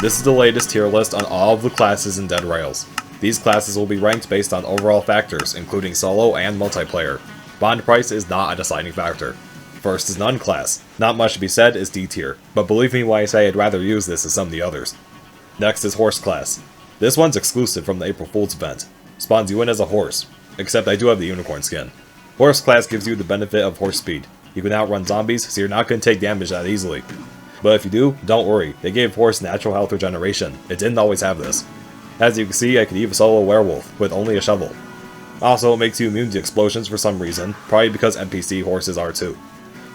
This is the latest tier list on all of the classes in deadrails. These classes will be ranked based on overall factors, including solo and multiplayer. Bond price is not a deciding factor. First is None Class. Not much to be said, is D tier, but believe me when I say I'd rather use this as some of the others. Next is Horse Class. This one's exclusive from the April Fool's event. Spawns you in as a horse, except I do have the unicorn skin. Horse Class gives you the benefit of horse speed. You can outrun zombies, so you're not going to take damage that easily. But if you do, don't worry, they gave horse natural health regeneration. It didn't always have this. As you can see, I could even solo a werewolf with only a shovel. Also, it makes you immune to explosions for some reason, probably because NPC horses are too.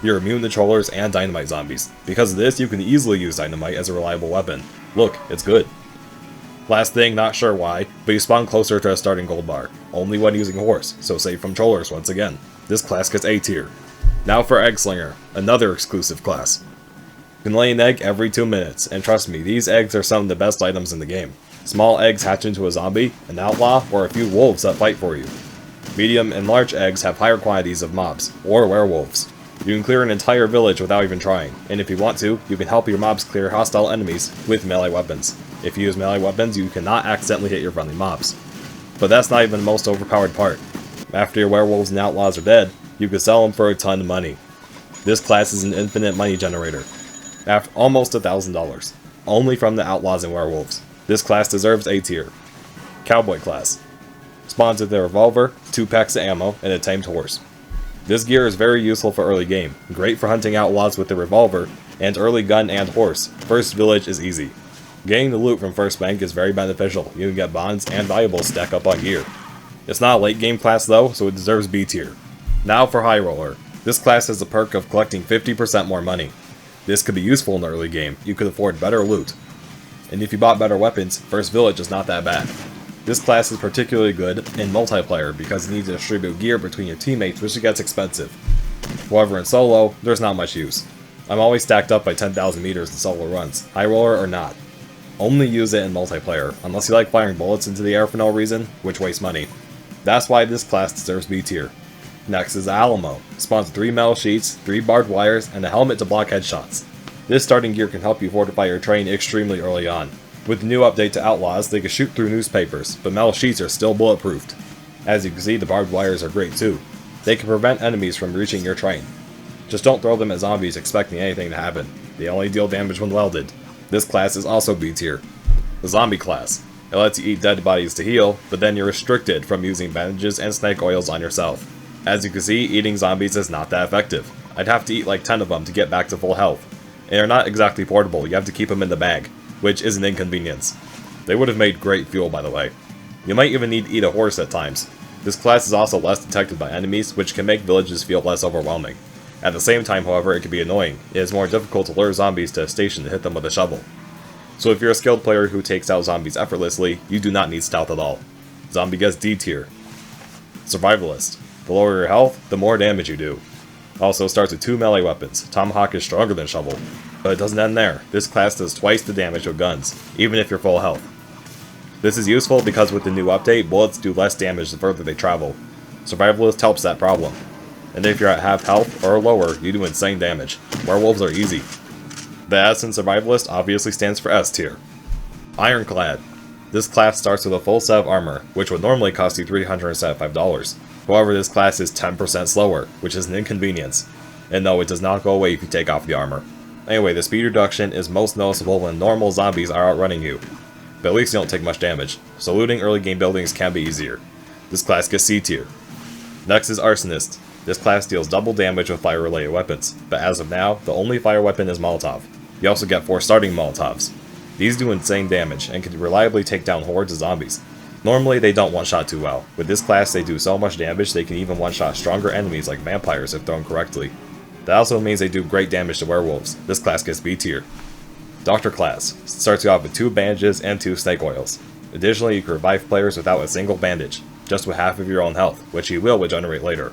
You're immune to trollers and dynamite zombies. Because of this, you can easily use dynamite as a reliable weapon. Look, it's good. Last thing, not sure why, but you spawn closer to a starting gold bar, only when using horse, so safe from trollers once again. This class gets A tier. Now for Eggslinger, another exclusive class. You can lay an egg every 2 minutes, and trust me, these eggs are some of the best items in the game. Small eggs hatch into a zombie, an outlaw, or a few wolves that fight for you. Medium and large eggs have higher quantities of mobs, or werewolves. You can clear an entire village without even trying, and if you want to, you can help your mobs clear hostile enemies with melee weapons. If you use melee weapons, you cannot accidentally hit your friendly mobs. But that's not even the most overpowered part. After your werewolves and outlaws are dead, you can sell them for a ton of money. This class is an infinite money generator. After almost $1,000. Only from the outlaws and werewolves. This class deserves A tier. Cowboy Class. Spawns with a revolver, 2 packs of ammo, and a tamed horse. This gear is very useful for early game, great for hunting outlaws with the revolver, and early gun and horse. First village is easy. Getting the loot from first bank is very beneficial. You can get bonds and valuables stack up on gear. It's not a late game class though, so it deserves B tier. Now for High Roller. This class has the perk of collecting 50% more money. This could be useful in the early game. You could afford better loot. And if you bought better weapons, first village is not that bad. This class is particularly good in multiplayer because you need to distribute gear between your teammates, which gets expensive. However, in solo, there's not much use. I'm always stacked up by 10,000 meters in solo runs, high roller or not. Only use it in multiplayer, unless you like firing bullets into the air for no reason, which wastes money. That's why this class deserves B tier. Next is Alamo. Spawns 3 metal sheets, 3 barbed wires, and a helmet to block headshots. This starting gear can help you fortify your train extremely early on. With the new update to Outlaws, they can shoot through newspapers, but metal sheets are still bulletproofed. As you can see, the barbed wires are great too. They can prevent enemies from reaching your train. Just don't throw them at zombies expecting anything to happen. They only deal damage when welded. This class is also B tier. The Zombie Class. It lets you eat dead bodies to heal, but then you're restricted from using bandages and snake oils on yourself. As you can see, eating zombies is not that effective. I'd have to eat like 10 of them to get back to full health. And they're not exactly portable, you have to keep them in the bag, which is an inconvenience. They would have made great fuel, by the way. You might even need to eat a horse at times. This class is also less detected by enemies, which can make villages feel less overwhelming. At the same time, however, it can be annoying. It is more difficult to lure zombies to a station to hit them with a shovel. So if you're a skilled player who takes out zombies effortlessly, you do not need stealth at all. Zombie gets D tier. Survivalist. The lower your health, the more damage you do. Also starts with 2 melee weapons. Tomahawk is stronger than Shovel. But it doesn't end there. This class does twice the damage of guns, even if you're full health. This is useful because with the new update, bullets do less damage the further they travel. Survivalist helps that problem. And if you're at half health or lower, you do insane damage. Werewolves are easy. The S in Survivalist obviously stands for S tier. Ironclad. This class starts with a full set of armor, which would normally cost you $375. However, this class is 10% slower, which is an inconvenience. And no, it does not go away if you take off the armor. Anyway, the speed reduction is most noticeable when normal zombies are outrunning you. But at least you don't take much damage, so looting early game buildings can be easier. This class gets C tier. Next is Arsonist. This class deals double damage with fire-related weapons, but as of now, the only fire weapon is Molotov. You also get 4 starting Molotovs. These do insane damage, and can reliably take down hordes of zombies. Normally, they don't one-shot too well. With this class, they do so much damage they can even one-shot stronger enemies like vampires if thrown correctly. That also means they do great damage to werewolves. This class gets B tier. Doctor Class. Starts you off with 2 bandages and 2 snake oils. Additionally, you can revive players without a single bandage, just with half of your own health, which you will regenerate later.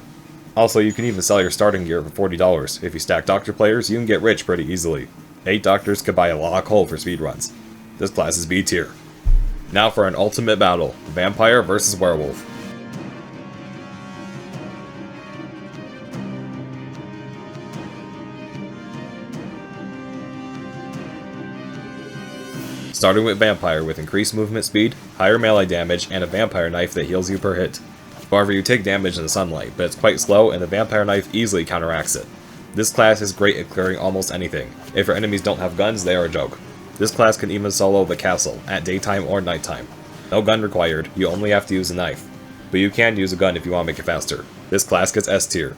Also, you can even sell your starting gear for $40. If you stack doctor players, you can get rich pretty easily. 8 doctors could buy a lot of coal for speedruns. This class is B tier. Now for an ultimate battle, Vampire versus Werewolf. starting with Vampire with increased movement speed, higher melee damage, and a Vampire Knife that heals you per hit. However, you take damage in the sunlight, but it's quite slow and the Vampire Knife easily counteracts it. This class is great at clearing almost anything. If your enemies don't have guns, they are a joke. This class can even solo the castle, at daytime or nighttime. No gun required, you only have to use a knife. But you can use a gun if you want to make it faster. This class gets S tier.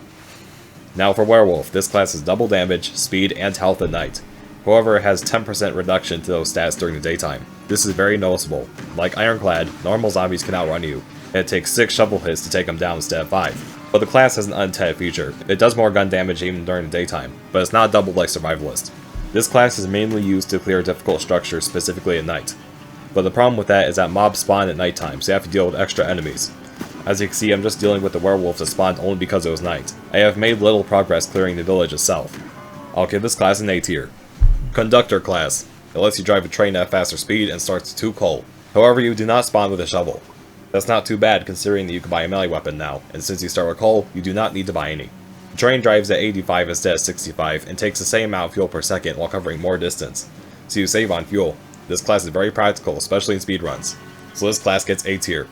Now for Werewolf, this class has double damage, speed, and health at night. However, it has 10% reduction to those stats during the daytime. This is very noticeable. Like Ironclad, normal zombies can outrun you, and it takes 6 shovel hits to take them down instead of 5. But the class has an untapped feature. It does more gun damage even during the daytime, but it's not doubled like Survivalist. This class is mainly used to clear difficult structures specifically at night. But the problem with that is that mobs spawn at nighttime, so you have to deal with extra enemies. As you can see, I'm just dealing with the werewolves that spawned only because it was night. I have made little progress clearing the village itself. I'll give this class an A tier. Conductor Class. It lets you drive a train at faster speed and starts 2 coal. However, you do not spawn with a shovel. That's not too bad considering that you can buy a melee weapon now, and since you start with coal, you do not need to buy any. The train drives at 85 instead of 65 and takes the same amount of fuel per second while covering more distance, so you save on fuel. This class is very practical, especially in speedruns, so this class gets A tier.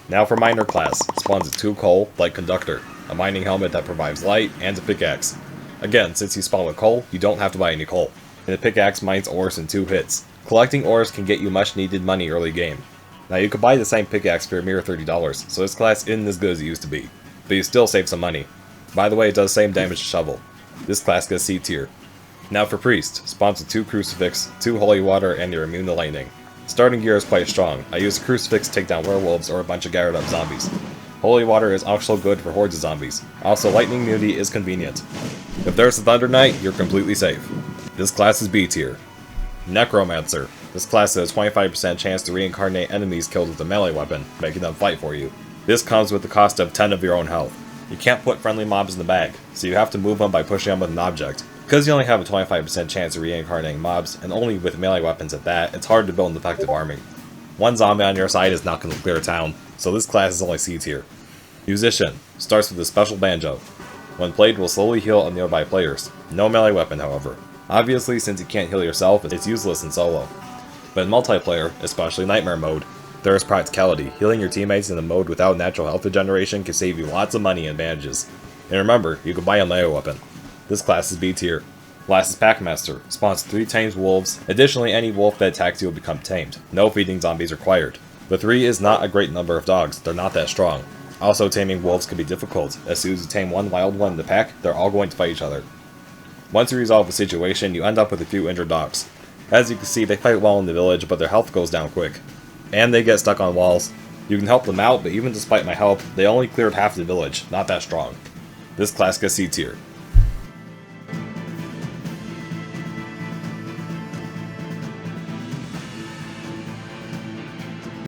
Now for Miner Class. It spawns at 2 coal, like Conductor, a mining helmet that provides light, and a pickaxe. Again, since you spawn with coal, you don't have to buy any coal, and the pickaxe mines ores in 2 hits. Collecting ores can get you much needed money early game. Now you could buy the same pickaxe for a mere $30, so this class isn't as good as it used to be, but you still save some money. By the way, it does the same damage to Shovel. This class gets C tier. Now for Priest. Spawns with 2 Crucifix, 2 Holy Water, and you're immune to lightning. Starting gear is quite strong. I use a Crucifix to take down werewolves or a bunch of gathered up zombies. Holy Water is also good for hordes of zombies. Also, lightning immunity is convenient. If there's a Thunder Knight, you're completely safe. This class is B tier. Necromancer. This class has a 25% chance to reincarnate enemies killed with a melee weapon, making them fight for you. This comes with the cost of 10 of your own health. You can't put friendly mobs in the bag, so you have to move them by pushing them with an object. Because you only have a 25% chance of reincarnating mobs, and only with melee weapons at that, it's hard to build an effective army. One zombie on your side is not going to clear a town, so this class is only C tier. Musician. Starts with a special banjo. When played, will slowly heal on nearby players. No melee weapon, however. Obviously, since you can't heal yourself, it's useless in solo. But in multiplayer, especially Nightmare mode, there is practicality. Healing your teammates in a mode without natural health regeneration can save you lots of money and advantages. And remember, you can buy a melee weapon. This class is B tier. Last is Packmaster. Spawns 3 tamed wolves. Additionally, any wolf that attacks you will become tamed. No feeding zombies required. But 3 is not a great number of dogs. They're not that strong. Also, taming wolves can be difficult. As soon as you tame one wild one in the pack, they're all going to fight each other. Once you resolve the situation, you end up with a few injured dogs. As you can see, they fight well in the village, but their health goes down quick. And they get stuck on walls. You can help them out, but even despite my help, they only cleared half the village. Not that strong. This class gets C tier.